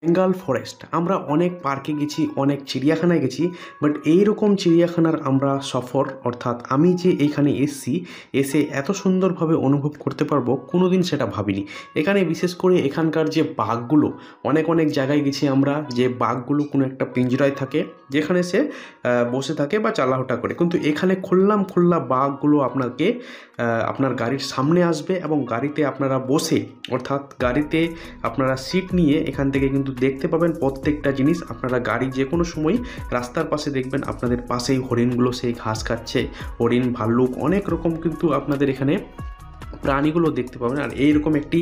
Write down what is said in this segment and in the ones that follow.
Bengal forest আমরা অনেক পার্কে গেছি, অনেক চিড়িয়াখানায় গেছি, বাট এইরকম চিড়িয়াখানার আমরা সফর অর্থাৎ আমি যে এইখানে এসছি, এসে এত সুন্দরভাবে অনুভব করতে পারবো কোনো দিন সেটা ভাবিনি। এখানে বিশেষ করে এখানকার যে বাঘগুলো, অনেক অনেক জায়গায় গেছি আমরা, যে বাঘগুলো কোনো একটা পিঞ্জরায় থাকে যেখানে সে বসে থাকে বা চালাহোটা করে, কিন্তু এখানে খোল্লা বাঘগুলো আপনার গাড়ির সামনে আসবে এবং গাড়িতে আপনারা বসে অর্থাৎ গাড়িতে আপনারা সিট নিয়ে এখান থেকে কিন্তু দেখতে পাবেন প্রত্যেকটা জিনিস। আপনারা গাড়ি যে কোনো সময় রাস্তার পাশে দেখবেন আপনাদের পাশেই হরিণগুলো সেই ঘাস খাচ্ছে, হরিণ, ভাল্লুক, অনেক রকম কিন্তু আপনাদের এখানে প্রাণীগুলো দেখতে পাবেন। আর এইরকম একটি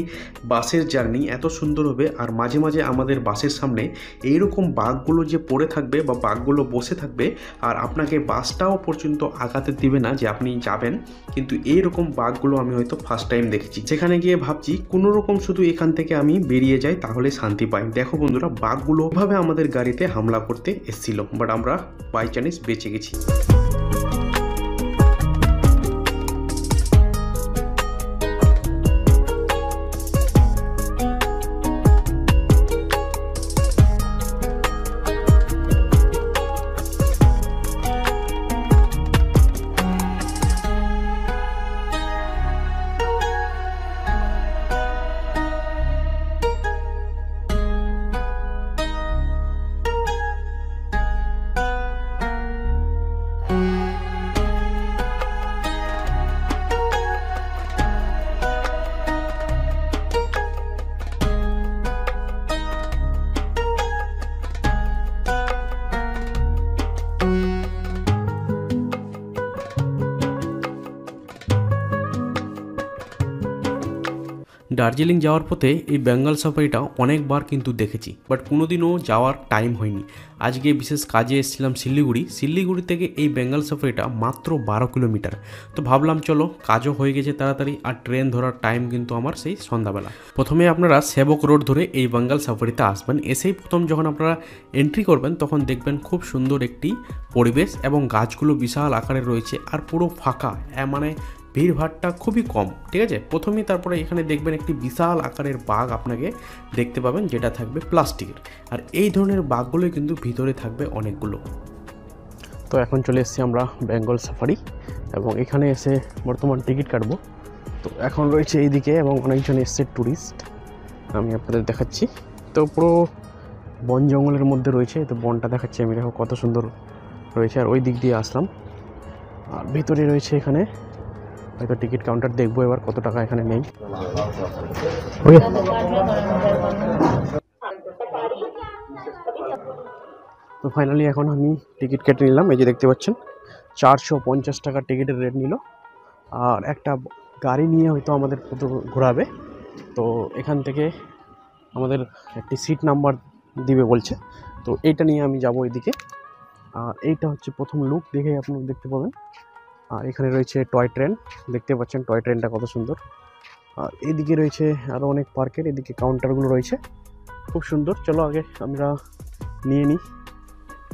বাসের জার্নি এত সুন্দর হবে, আর মাঝে মাঝে আমাদের বাসের সামনে এইরকম বাঘগুলো যে পড়ে থাকবে বা বাঘগুলো বসে থাকবে, আর আপনাকে বাসটাও পর্যন্ত আগাতে দিবে না যে আপনি যাবেন। কিন্তু এইরকম বাঘগুলো আমি হয়তো ফার্স্ট টাইম দেখেছি, যেখানে গিয়ে ভাবছি কোনো রকম শুধু এখান থেকে আমি বেরিয়ে যাই তাহলে শান্তি পাই। দেখো বন্ধুরা, বাঘগুলো ভাবে আমাদের গাড়িতে হামলা করতে এসেছিল, বাট আমরা বাই চান্স বেঁচে গেছি। দার্জিলিং যাওয়ার পথে এই বেঙ্গল সাফারিটা অনেকবার কিন্তু দেখেছি, বাট কোনোদিনও যাওয়ার টাইম হয়নি। আজকে বিশেষ কাজে এসেছিলাম শিলিগুড়ি থেকে এই বেঙ্গল সাফারিটা মাত্র 12 কিলোমিটার। তো ভাবলাম চলো, কাজও হয়ে গেছে তাড়াতাড়ি, আর ট্রেন ধরার টাইম কিন্তু আমার সেই সন্ধ্যাবেলা। প্রথমে আপনারা সেবক রোড ধরে এই বেঙ্গল সাফারিতে আসবেন। এসেই প্রথম যখন আপনারা এন্ট্রি করবেন তখন দেখবেন খুব সুন্দর একটি পরিবেশ এবং গাছগুলো বিশাল আকারে রয়েছে আর পুরো ফাঁকা, মানে ভিড়ভাড়টা খুবই কম, ঠিক আছে। প্রথমেই তারপরে এখানে দেখবেন একটি বিশাল আকারের বাঘ আপনাকে দেখতে পাবেন, যেটা থাকবে প্লাস্টিকের। আর এই ধরনের বাঘগুলোই কিন্তু ভিতরে থাকবে অনেকগুলো। তো এখন চলে এসেছি আমরা বেঙ্গল সাফারি, এবং এখানে এসে বর্তমান টিকিট কাটবো। তো এখন রয়েছে এইদিকে এবং অনেকজন এসছে ট্যুরিস্ট, আমি আপনাদের দেখাচ্ছি। তো পুরো বন জঙ্গলের মধ্যে রয়েছে, তো বনটা দেখাচ্ছি আমি, দেখো কত সুন্দর রয়েছে। আর ওই দিক দিয়ে আসলাম, আর ভিতরে রয়েছে এখানে হয়তো টিকিট কাউন্টার, দেখবো এবার কত টাকা এখানে নেই। তো ফাইনালি এখন আমি টিকিট কেটে নিলাম, এই যে দেখতে পাচ্ছেন 450 টাকা টিকিটের রেট নিল। আর একটা গাড়ি নিয়ে হয়তো আমাদের ঘোরাবে। তো এখান থেকে আমাদের একটি সিট নাম্বার দিবে বলছে, তো এইটা নিয়ে আমি যাব এদিকে। আর এইটা হচ্ছে প্রথম লুক, দেখে আপনারা দেখতে পাবেন। আর এখানে রয়েছে টয় ট্রেন, দেখতে পাচ্ছেন টয় ট্রেনটা কত সুন্দর। আর এদিকে রয়েছে আরও অনেক পার্কের, এদিকে কাউন্টারগুলো রয়েছে, খুব সুন্দর। চলো আগে আমরা নিয়ে নিই।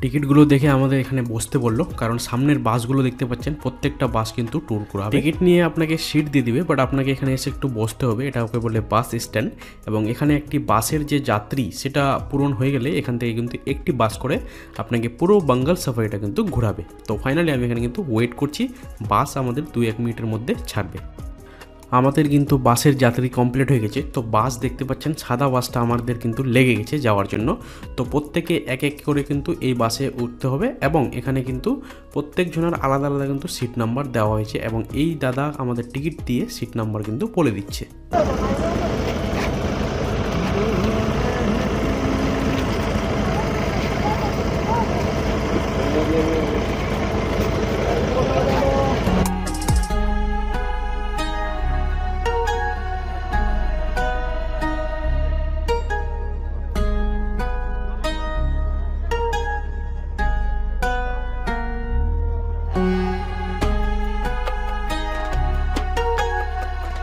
টিকিটগুলো দেখে আমাদের এখানে বসতে বললো, কারণ সামনের বাসগুলো দেখতে পাচ্ছেন প্রত্যেকটা বাস কিন্তু ট্যুর করাবে। টিকিট নিয়ে আপনাকে সিট দিয়ে দিবে, বাট আপনাকে এখানে এসে একটু বসতে হবে। এটা ওকে বলে বাস স্ট্যান্ড, এবং এখানে একটি বাসের যে যাত্রী সেটা পূরণ হয়ে গেলে এখান থেকে কিন্তু একটি বাস করে আপনাকে পুরো বেঙ্গল সাফারিটা কিন্তু ঘোরাবে। তো ফাইনালি আমি এখানে কিন্তু ওয়েট করছি, বাস আমাদের 2-1 মিনিটের মধ্যে ছাড়বে। আমাদের কিন্তু বাসের যাত্রী কমপ্লিট হয়ে গেছে। তো বাস দেখতে পাচ্ছেন, সাদা বাসটা আমাদের কিন্তু লেগে গেছে যাওয়ার জন্য। তো প্রত্যেকে এক এক করে কিন্তু এই বাসে উঠতে হবে, এবং এখানে কিন্তু প্রত্যেকজনের আলাদা আলাদা কিন্তু সিট নাম্বার দেওয়া হয়েছে, এবং এই দাদা আমাদের টিকিট দিয়ে সিট নাম্বার কিন্তু বলে দিচ্ছে।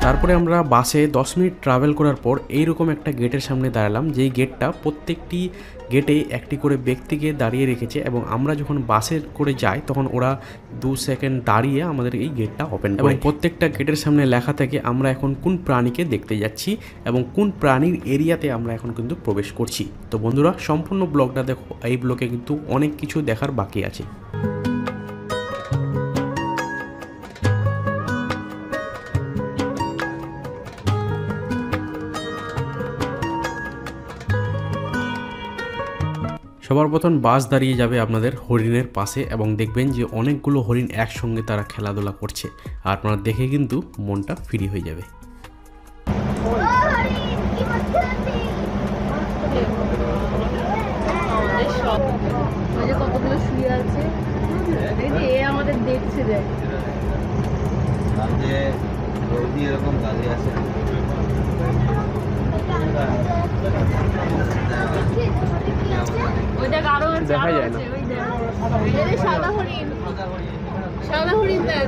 তারপরে আমরা বাসে 10 মিনিট ট্রাভেল করার পর এইরকম একটা গেটের সামনে দাঁড়ালাম, যেই গেটটা প্রত্যেকটি গেটে একটি করে ব্যক্তিকে দাঁড়িয়ে রেখেছে এবং আমরা যখন বাসে করে যাই তখন ওরা 2 সেকেন্ড দাঁড়িয়ে আমাদের এই গেটটা ওপেন করে। এবং প্রত্যেকটা গেটের সামনে লেখা থাকে আমরা এখন কোন প্রাণীকে দেখতে যাচ্ছি এবং কোন প্রাণীর এরিয়াতে আমরা এখন কিন্তু প্রবেশ করছি। তো বন্ধুরা, সম্পূর্ণ ব্লগটা দেখো, এই ব্লগে কিন্তু অনেক কিছু দেখার বাকি আছে। সবার প্রথম বাস দাঁড়িয়ে যাবে আপনাদের হরিণের পাশে এবং দেখবেন যে অনেকগুলো হরিণ একসঙ্গে তারা খেলাধুলা করছে, আর আপনারা দেখে কিন্তু মনটা ফ্রি হয়ে যাবে। কতগুলো শুয়ে আছে, আমাদের দেখছে এরকম দাঁড়িয়ে আছে। দেখা যায় না। সাদা হরিণ, সাদা হরিণ দেখ,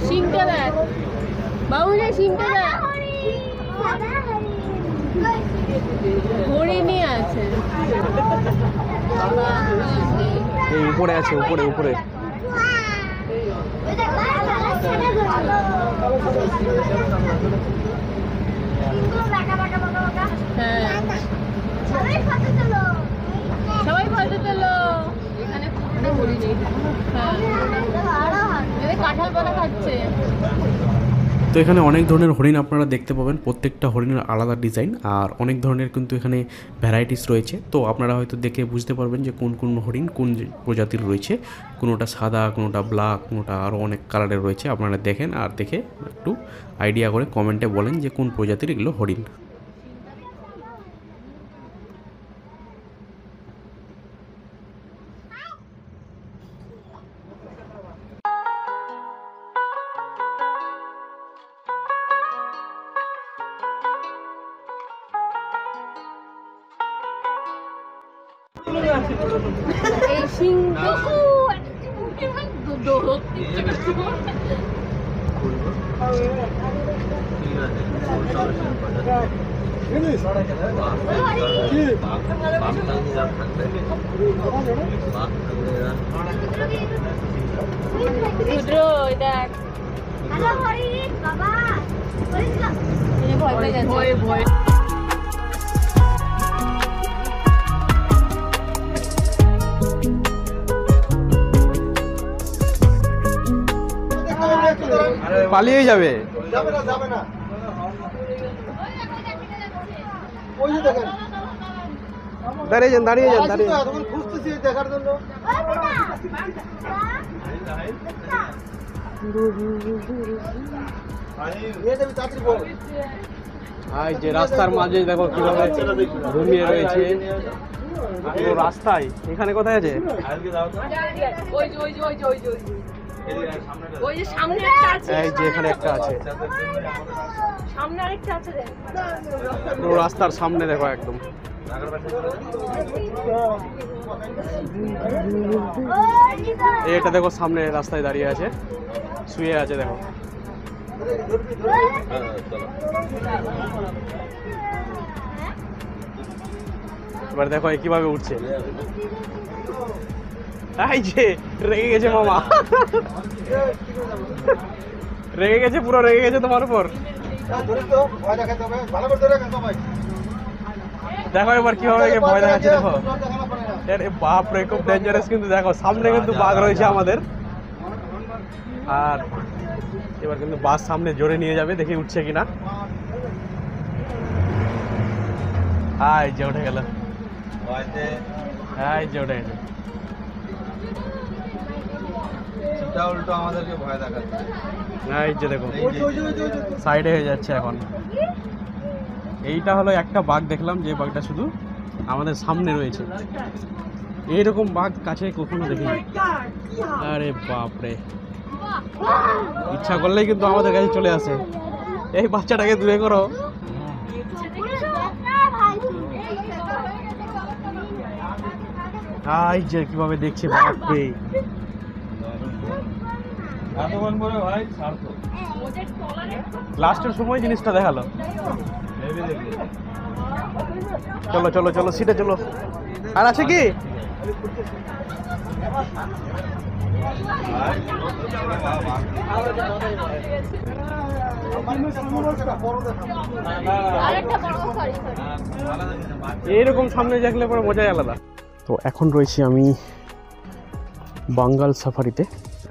সিংটা দেখ বাবু, সিংটা দেখ, হরিণই আছে। এই উপরে আছে, উপরে উপরে। সবাই ফটো তোলো। এখানে কাঁঠাল পাতা খাচ্ছে। তো এখানে অনেক ধরনের হরিণ আপনারা দেখতে পাবেন, প্রত্যেকটা হরিণের আলাদা ডিজাইন আর অনেক ধরনের কিন্তু এখানে ভ্যারাইটিস রয়েছে। তো আপনারা হয়তো দেখে বুঝতে পারবেন যে কোন কোন হরিণ কোন প্রজাতির রয়েছে। কোনোটা সাদা, কোনোটা ব্ল্যাক, কোনোটা আরও অনেক কালারের রয়েছে। আপনারা দেখেন আর দেখে একটু আইডিয়া করে কমেন্টে বলেন যে কোন প্রজাতির এগুলো হরিণ। এই সিংহ ভয় ভয়। পালিয়ে যাবে। দাঁড়িয়ে যান, দাঁড়িয়ে যান, দাঁড়িয়ে খুঁজতেছি দেখার জন্য। যে রাস্তার মাঝে দেখো কিভাবে ঘুমিয়ে রয়েছে রাস্তায়। এখানে কোথায় আছে? ওই যে সামনে একটা আছে, এই যে এখানে একটা আছে, সামনে আরেকটা আছে রে, পুরো রাস্তার সামনে দেখো একদম। এটা দেখো সামনে রাস্তায় দাঁড়িয়ে আছে, শুয়ে আছে দেখো। এবার দেখো কিভাবে উঠছে। এই যে রেগে গেছে মামা, রেগে গেছে, পুরো রেগে গেছে তোমার উপর। দেখো এবার কিভাবে ভয় দেখাচ্ছে দেখো। বাপ রে, খুব ডেঞ্জারাস কিন্তু। দেখো সামনে কিন্তু বাঘ রয়েছে আমাদের, আর এবার কিন্তু বাস সামনে জোরে নিয়ে যাবে, দেখি উঠছে কিনা। এই যে উঠে গেল, এই যে উঠে গেল। উল্টো আমাদেরকে ভয় দেখাচ্ছে। এই যে দেখো সাইডে হয়ে যাচ্ছে এখন। এইটা হলো একটা বাঘ দেখলাম, যে বাঘটা শুধু আমাদের সামনে রয়েছে। এইরকম বাঘ কাছে কখনো দেখিনি। আরে বাপরে, ইচ্ছা করলেই কিন্তু আমাদের কাছে চলে আসে। এই বাচ্চাটাকে দূরে করো। এই যে কিভাবে দেখছে বাপরে। এতক্ষণ পরে ভাই ছাড়তো। লাস্টের সময় জিনিসটা দেখালো। চলো চলো চলো সিটে চলো। আর আছে কি? এইরকম সামনে দেখলে পরে মজাই আলাদা। তো এখন রয়েছি আমি বাঙ্গাল সাফারিতে,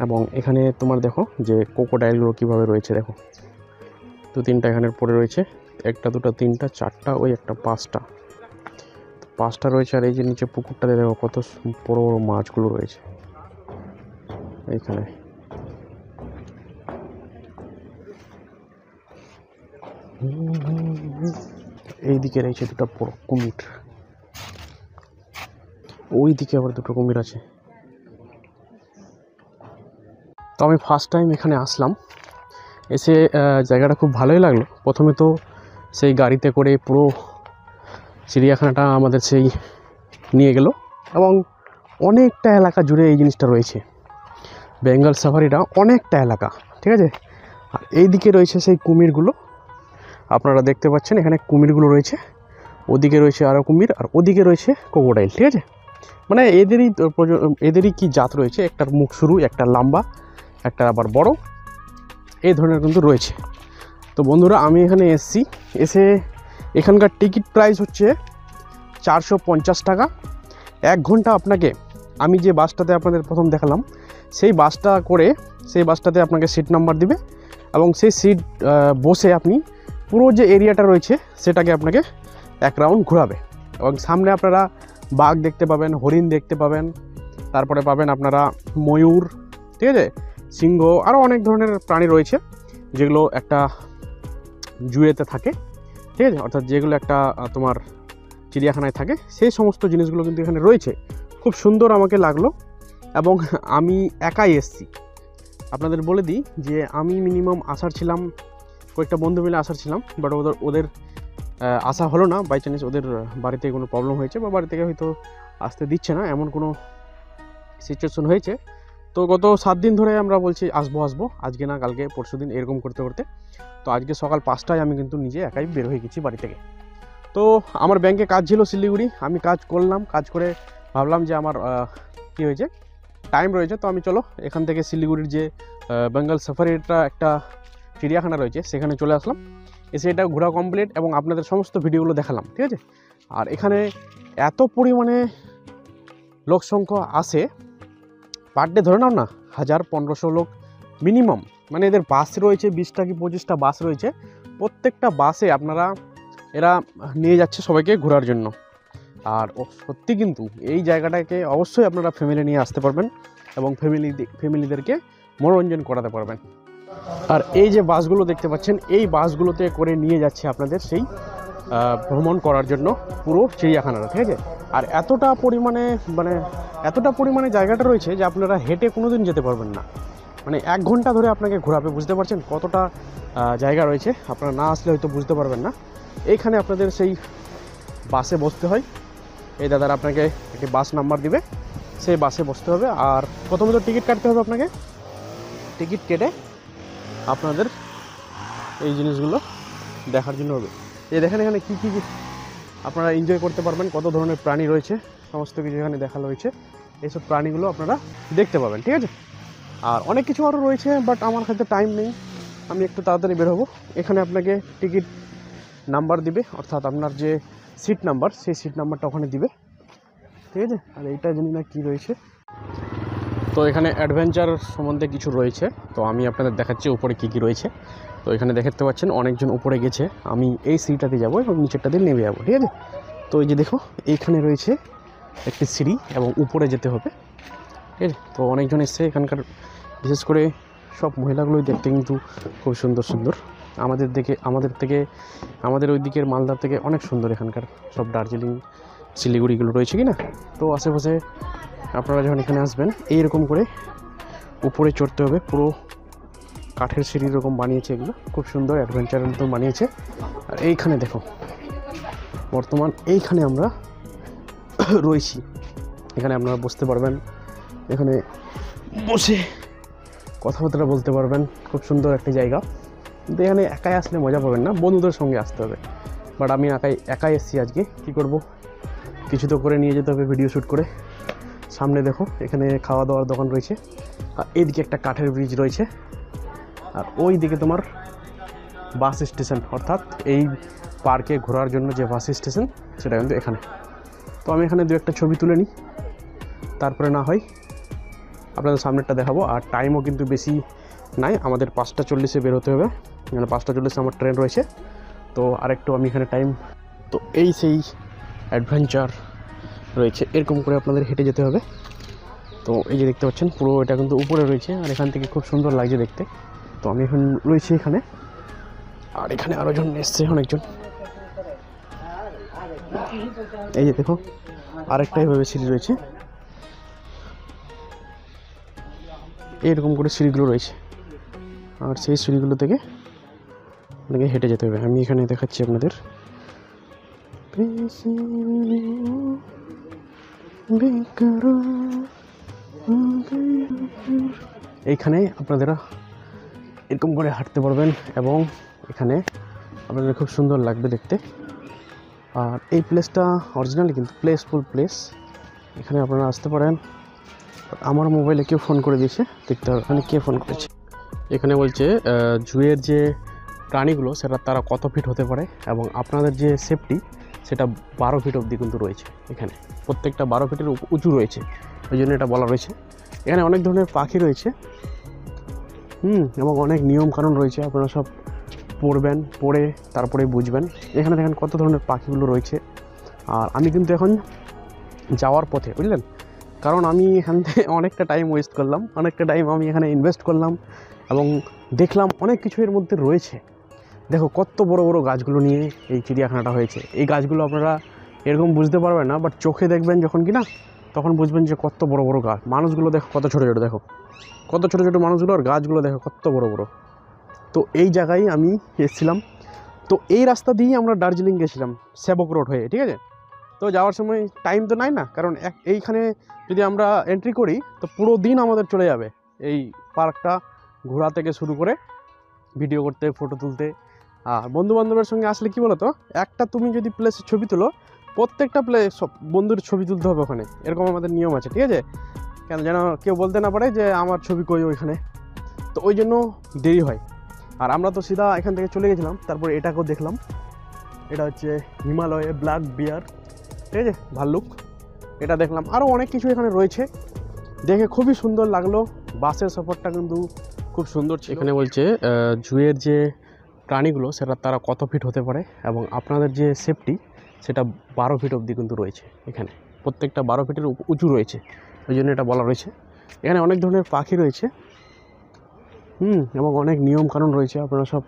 এবং এখানে তোমার দেখো যে ক্রোকোডাইলগুলো কীভাবে রয়েছে। দেখো 2-3টা এখানে পড়ে রয়েছে, 1টা 2টা 3টা 4টা, ওই একটা 5টা রয়েছে। আর এই যে নিচে পুকুরটাতে দেখো কত বড় বড় মাছগুলো রয়েছে এইখানে। এইদিকে রয়েছে 2টা বড় কুমির, ওই দিকে আবার 2টো কুমির আছে। তো আমি ফার্স্ট টাইম এখানে আসলাম, এসে জায়গাটা খুব ভালোই লাগলো। প্রথমে তো সেই গাড়িতে করে পুরো চিড়িয়াখানাটা আমাদের সেই নিয়ে গেল, এবং অনেকটা এলাকা জুড়ে এই জিনিসটা রয়েছে। বেঙ্গল সাফারিটা অনেকটা এলাকা, ঠিক আছে। আর এই দিকে রয়েছে সেই কুমিরগুলো, আপনারা দেখতে পাচ্ছেন এখানে কুমিরগুলো রয়েছে। ওদিকে রয়েছে আরও কুমির, আর ওদিকে রয়েছে ক্রোকোডাইল, ঠিক আছে। মানে এদেরই কি জাত রয়েছে, একটার মুখ সরু, একটা লম্বা, একটা আবার বড়, এই ধরনের কিন্তু রয়েছে। তো বন্ধুরা আমি এখানে এসে এখানকার টিকিট প্রাইস হচ্ছে 450 টাকা। 1 ঘন্টা আপনাকে, আমি যে বাসটাতে আপনাদের প্রথম দেখালাম সেই বাসটাতে আপনাকে সিট নাম্বার দিবে, এবং সেই সিট বসে আপনি পুরো যে এরিয়াটা রয়েছে সেটাকে আপনাকে 1 রাউন্ড ঘোরাবে। এবং সামনে আপনারা বাঘ দেখতে পাবেন, হরিণ দেখতে পাবেন, তারপরে পাবেন আপনারা ময়ূর, ঠিক আছে, সিংহ, আরও অনেক ধরনের প্রাণী রয়েছে যেগুলো একটা জুয়েতে থাকে, ঠিক আছে, অর্থাৎ যেগুলো একটা তোমার চিড়িয়াখানায় থাকে, সেই সমস্ত জিনিসগুলো কিন্তু এখানে রয়েছে। খুব সুন্দর আমাকে লাগলো, এবং আমি একাই এসেছি। আপনাদের বলে দিই যে আমি মিনিমাম ছিলাম কয়েকটা বন্ধু মিলে ছিলাম, বাট ওদের আসা হলো না। বাই চান্স ওদের বাড়িতে কোনো প্রবলেম হয়েছে, বা বাড়ি থেকে হয়তো আসতে দিচ্ছে না, এমন কোনো সিচুয়েশন হয়েছে। তো গত 7 দিন ধরে আমরা বলছি আসবো, আজকে না কালকে পরশু দিন, এরকম করতে করতে তো আজকে সকাল 5টায় আমি কিন্তু নিজে একাই বের হয়ে গেছি বাড়ি থেকে। তো আমার ব্যাংকে কাজ ছিল শিলিগুড়ি, আমি কাজ করলাম, কাজ করে ভাবলাম যে আমার কী হয়েছে, টাইম রয়েছে, তো আমি চলো এখান থেকে শিলিগুড়ির যে বেঙ্গল সাফারিটা একটা চিড়িয়াখানা রয়েছে সেখানে চলে আসলাম। এসে এটা ঘোরা কমপ্লিট, এবং আপনাদের সমস্ত ভিডিওগুলো দেখালাম, ঠিক আছে। আর এখানে এত পরিমাণে লোক সংখ্যা আসে, পার ডে ধরে নাও না 1000-1500 লোক মিনিমাম। মানে এদের বাস রয়েছে 20টা কি 25টা বাস রয়েছে, প্রত্যেকটা বাসে এরা নিয়ে যাচ্ছে সবাইকে ঘোরার জন্য। আর সত্যি কিন্তু এই জায়গাটাকে অবশ্যই আপনারা ফ্যামিলি নিয়ে আসতে পারবেন, এবং ফ্যামিলিদেরকে মনোরঞ্জন করাতে পারবেন। আর এই যে বাসগুলো দেখতে পাচ্ছেন, এই বাসগুলোতে করে নিয়ে যাচ্ছে আপনাদের সেই ভ্রমণ করার জন্য পুরো চিড়িয়াখানাটা, ঠিক আছে। আর এতটা পরিমাণে জায়গাটা রয়েছে যে আপনারা হেঁটে কোনো দিন যেতে পারবেন না। মানে 1 ঘন্টা ধরে আপনাকে ঘোরাবে, বুঝতে পারছেন কতটা জায়গা রয়েছে। আপনারা না আসলে হয়তো বুঝতে পারবেন না। এইখানে আপনাদের সেই বাসে বসতে হয়, এই দাদারা আপনাকে একটি বাস নাম্বার দিবে, সেই বাসে বসতে হবে। আর প্রথমে তো টিকিট কাটতে হবে আপনাকে, টিকিট কেটে আপনাদের এই জিনিসগুলো দেখার জন্য হবে। এই দেখেন এখানে কী কী আপনারা এনজয় করতে পারবেন, কত ধরনের প্রাণী রয়েছে, সমস্ত কিছু এখানে দেখানো হয়েছে। এইসব প্রাণীগুলো আপনারা দেখতে পাবেন, ঠিক আছে। আর অনেক কিছু আরও রয়েছে, বাট আমার কাছে টাইম নেই, আমি একটু তাড়াতাড়ি বের হবো। এখানে আপনাকে টিকিট নাম্বার দিবে, অর্থাৎ আপনার যে সিট নাম্বার, সেই সিট নাম্বারটা ওখানে দিবে, ঠিক আছে। আর এইটা জানি না কী রয়েছে। তো এখানে অ্যাডভেঞ্চার সম্বন্ধে কিছু রয়েছে, তো আমি আপনাদের দেখাচ্ছি উপরে কী কী রয়েছে। তো এখানে দেখতে পাচ্ছেন অনেকজন উপরে গেছে, আমি এই সিটটাতে যাব এবং নিচেরটাতে নেমে যাবো, ঠিক আছে। তো এই যে দেখো এইখানে রয়েছে একটি সিঁড়ি, এবং উপরে যেতে হবে, ঠিক আছে। তো অনেকজন এসছে এখানকার, বিশেষ করে সব মহিলাগুলোই দেখতে কিন্তু খুব সুন্দর সুন্দর। আমাদের ওই দিকের মালদার থেকে অনেক সুন্দর এখানকার সব দার্জিলিং শিলিগুড়িগুলো রয়েছে কি না। তো আশেপাশে আপনারা যখন এখানে আসবেন এইরকম করে উপরে চড়তে হবে, পুরো কাঠের সিঁড়ি এরকম বানিয়েছে, এগুলো খুব সুন্দর অ্যাডভেঞ্চারের মতো বানিয়েছে। আর এইখানে দেখো বর্তমান এইখানে আমরা রয়েছি, এখানে আপনারা বসতে পারবেন। এখানে বসে কথাবার্তা বলতে পারবেন। খুব সুন্দর একটা জায়গা, কিন্তু এখানে একাই আসলে মজা পাবেন না, বন্ধুদের সঙ্গে আসতে হবে। বাট আমি একাই এসেছি আজকে, কি করব, কিছু তো করে নিয়ে যেতে হবে ভিডিও শ্যুট করে। সামনে দেখো এখানে খাওয়া দাওয়ার দোকান রয়েছে, আর এইদিকে একটা কাঠের ব্রিজ রয়েছে, আর ওই দিকে তোমার বাস স্টেশন, অর্থাৎ এই পার্কে ঘোরার জন্য যে বাস স্টেশন সেটা কিন্তু এখানে। তো আমি এখানে দু একটা ছবি তুলে নিই, তারপরে না হয় আপনাদের সামনেরটা দেখাবো। আর টাইমও কিন্তু বেশি নাই, আমাদের 5:40 বের হতে হবে, মানে 5:40 আমার ট্রেন রয়েছে। তো আরেকটু আমি এখানে টাইম, তো এই সেই অ্যাডভেঞ্চার রয়েছে, এরকম করে আপনাদের হেঁটে যেতে হবে। তো এই যে দেখতে পাচ্ছেন পুরো এটা কিন্তু উপরে রয়েছে, আর এখান থেকে খুব সুন্দর লাগছে দেখতে। তো আমি এখন রয়েছি এখানে, আর এখানে আরও জন এসছে, অনেকজন। এই যে দেখো আরেকটা এভাবে সিঁড়ি রয়েছে, এইরকম করে সিঁড়িগুলো রয়েছে, আর সেই সিঁড়িগুলো থেকে আপনাকে হেঁটে যেতে হবে। আমি এখানে দেখাচ্ছি আপনাদের। এইখানে আপনারা এরকম করে হাঁটতে পারবেন, এবং এখানে আপনাদের খুব সুন্দর লাগবে দেখতে। আর এই প্লেসটা অরিজিনালি কিন্তু প্লেসফুল প্লেস, এখানে আপনারা আসতে পারেন। আমার মোবাইলে কেউ ফোন করে দিয়েছে, দেখতে হবে এখানে কে ফোন করেছে। এখানে বলছে জুয়ের যে প্রাণীগুলো সেটা তারা কত ফিট হতে পারে, এবং আপনাদের যে সেফটি সেটা 12 ফিট অবধি কিন্তু রয়েছে এখানে, প্রত্যেকটা 12 ফিটের উঁচু রয়েছে, ওই জন্য এটা বলা রয়েছে। এখানে অনেক ধরনের পাখি রয়েছে, এবং অনেক নিয়মকানুন রয়েছে, আপনারা সব পড়বেন, পড়ে তারপরে বুঝবেন। এখানে দেখেন কত ধরনের পাখিগুলো রয়েছে। আর আমি কিন্তু এখন যাওয়ার পথে, বুঝলেন, কারণ আমি এখান থেকে অনেকটা টাইম ওয়েস্ট করলাম, অনেকটা টাইম আমি এখানে ইনভেস্ট করলাম, এবং দেখলাম অনেক কিছু এর মধ্যে রয়েছে। দেখো কত বড় বড় গাছগুলো নিয়ে এই চিড়িয়াখানাটা হয়েছে। এই গাছগুলো আপনারা এরকম বুঝতে পারবেন না, বাট চোখে দেখবেন যখন কি না, তখন বুঝবেন যে কত বড় বড় গাছ। মানুষগুলো দেখো কত ছোটো ছোটো, দেখো কত ছোটো ছোটো মানুষগুলো, আর গাছগুলো দেখো কত বড় বড়। তো এই জায়গায় আমি এসেছিলাম। তো এই রাস্তা দিয়েই আমরা দার্জিলিং গেছিলাম, সেবক রোড হয়ে, ঠিক আছে। তো যাওয়ার সময় টাইম তো নাই না, কারণ এইখানে যদি আমরা এন্ট্রি করি তো পুরো দিন আমাদের চলে যাবে এই পার্কটা ঘোরা থেকে শুরু করে ভিডিও করতে, ফটো তুলতে। আর বন্ধুবান্ধবের সঙ্গে আসলে কি বলো তো, একটা তুমি যদি প্লেসের ছবি তুলো, প্রত্যেকটা প্লেস বন্ধুর ছবি তুলতে হবে ওখানে, এরকম আমাদের নিয়ম আছে, ঠিক আছে। কেন যেন কেউ বলতে না পারে যে আমার ছবি কই ওইখানে, তো ওই জন্য দেরি হয়। আর আমরা তো সিধা এখান থেকে চলে গেছিলাম, তারপর এটাকেও দেখলাম, এটা হচ্ছে হিমালয়ে ব্ল্যাক বিয়ার, ঠিক আছে, ভাল্লুক, এটা দেখলাম। আরও অনেক কিছু এখানে রয়েছে, দেখে খুবই সুন্দর লাগলো। বাসের সফরটা কিন্তু খুব সুন্দর ছিল। এখানে বলছে জুয়ের যে প্রাণীগুলো সেটা তারা কত ফিট হতে পারে, এবং আপনাদের যে সেফটি সেটা 12 ফিট অবধি কিন্তু রয়েছে এখানে, প্রত্যেকটা 12 ফিটের উঁচু রয়েছে, ওই জন্য এটা বলা রয়েছে। এখানে অনেক ধরনের পাখি রয়েছে, এবং অনেক নিয়মকানুন রয়েছে, আপনারা সব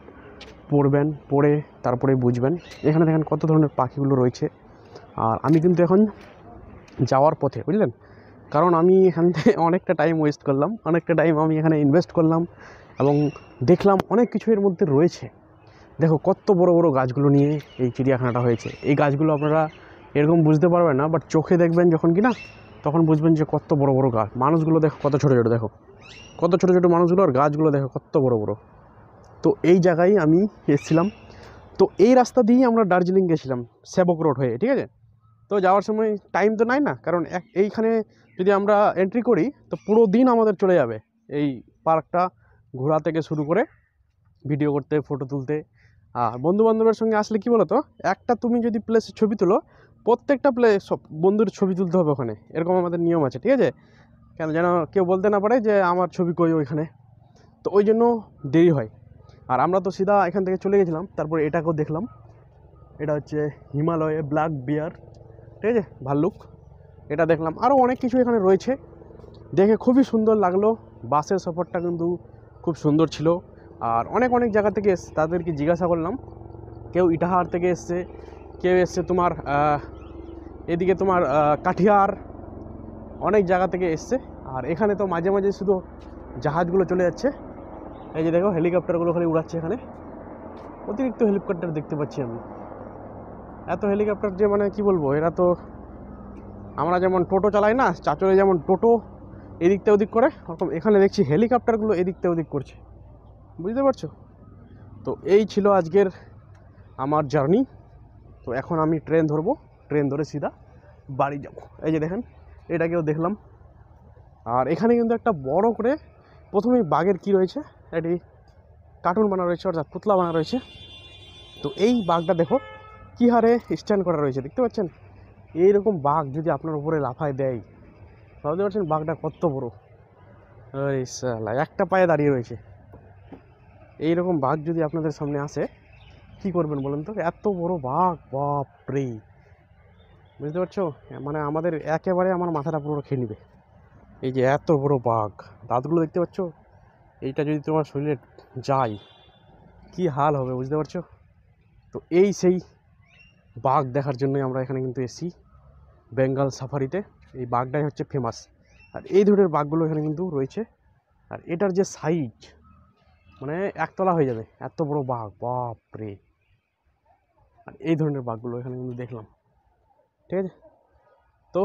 পড়বেন, পড়ে তারপরে বুঝবেন। এখানে দেখেন কত ধরনের পাখিগুলো রয়েছে। আর আমি কিন্তু এখন যাওয়ার পথে, বুঝলেন, কারণ আমি এখান থেকে অনেকটা টাইম ওয়েস্ট করলাম, অনেকটা টাইম আমি এখানে ইনভেস্ট করলাম, এবং দেখলাম অনেক কিছু এর মধ্যে রয়েছে। দেখো কত বড় বড় গাছগুলো নিয়ে এই চিড়িয়াখানাটা হয়েছে। এই গাছগুলো আপনারা এরকম বুঝতে পারবেন না, বাট চোখে দেখবেন যখন কি না, তখন বুঝবেন যে কত বড় বড় গাছ। মানুষগুলো দেখো কত ছোটো ছোটো, দেখো কত ছোটো ছোটো মানুষগুলো, আর গাছগুলো দেখো কত বড় বড়। তো এই জায়গায় আমি এসেছিলাম। তো এই রাস্তা দিয়েই আমরা দার্জিলিং গেছিলাম, সেবক রোড হয়ে, ঠিক আছে। তো যাওয়ার সময় টাইম তো নাই না, কারণ এইখানে যদি আমরা এন্ট্রি করি তো পুরো দিন আমাদের চলে যাবে এই পার্কটা ঘোরা থেকে শুরু করে ভিডিও করতে, ফটো তুলতে। আর বন্ধুবান্ধবের সঙ্গে আসলে কি বলো তো, একটা তুমি যদি প্লেসের ছবি তুলো, প্রত্যেকটা প্লেস বন্ধুর ছবি তুলতে হবে ওখানে, এরকম আমাদের নিয়ম আছে, ঠিক আছে। কেন যেন কেউ বলতে না পারে যে আমার ছবি কই ওইখানে, তো ওই জন্য দেরি হয়। আর আমরা তো সিধা এখান থেকে চলে গেছিলাম, তারপর এটাকেও দেখলাম, এটা হচ্ছে হিমালয়ে ব্ল্যাক বিয়ার, ঠিক আছে, ভাল্লুক, এটা দেখলাম। আরও অনেক কিছু এখানে রয়েছে, দেখে খুবই সুন্দর লাগলো। বাসের সফরটা কিন্তু খুব সুন্দর ছিল। আর অনেক অনেক জায়গা থেকে তাদেরকে জিজ্ঞাসা করলাম, কেউ ইটাহার থেকে এসছে, কেউ এসছে তোমার এদিকে তোমার কাঠিয়ার, অনেক জায়গা থেকে এসছে। আর এখানে তো মাঝে মাঝে শুধু জাহাজগুলো চলে যাচ্ছে, এই যে দেখো হেলিকপ্টারগুলো খালি উড়াচ্ছে এখানে, অতিরিক্ত হেলিকপ্টার দেখতে পাচ্ছি আমি। এত হেলিকপ্টার যে মানে কি বলবো, এরা তো আমরা যেমন টোটো চালাই না, চাচলে যেমন টোটো এদিকটা ওদিক করে, ওরকম এখানে দেখছি হেলিকপ্টারগুলো এদিকটা ওদিক করছে, বুঝতে পারছো? তো এই ছিল আজকের আমার জার্নি। তো এখন আমি ট্রেন ধরবো, ট্রেন ধরে সিধা বাড়ি যাব। এই যে দেখেন, এটাকেও দেখলাম। আর এখানে কিন্তু একটা বড় করে প্রথমেই বাঘের কি রয়েছে, একটি কার্টুন বানা রয়েছে, অর্থাৎ পুতলা বানা রয়েছে। তো এই বাঘটা দেখো কী হারে স্ট্যান্ড করা রয়েছে, দেখতে পাচ্ছেন? এইরকম বাঘ যদি আপনার উপরে লাফায় দেয়, ভাবতে পারছেন বাঘটা কত বড়? ওই শালা একটা পায়ে দাঁড়িয়ে রয়েছে। এইরকম বাঘ যদি আপনাদের সামনে আসে কি করবেন বলেন তো? এত বড় বাঘ, বাপ রে! বুঝতে পারছো? মানে আমাদের একেবারে আমার মাথাটা পুরো খেয়ে নিবে। এই যে এত বড় বাঘ, দাঁতগুলো দেখতে পাচ্ছ? এইটা যদি তোমার শরীরে যায় কি হাল হবে, বুঝতে পারছো? তো এই সেই বাঘ দেখার জন্যই আমরা এখানে কিন্তু এসি বেঙ্গল সাফারিতে। এই বাঘটাই হচ্ছে ফেমাস। আর এই ধরনের বাঘগুলো এখানে কিন্তু রয়েছে। আর এটার যে সাইজ, মানে একতলা হয়ে যাবে, এত বড় বাঘ, বাপ রে! আর এই ধরনের বাঘগুলো এখানে কিন্তু দেখলাম, ঠিক আছে? তো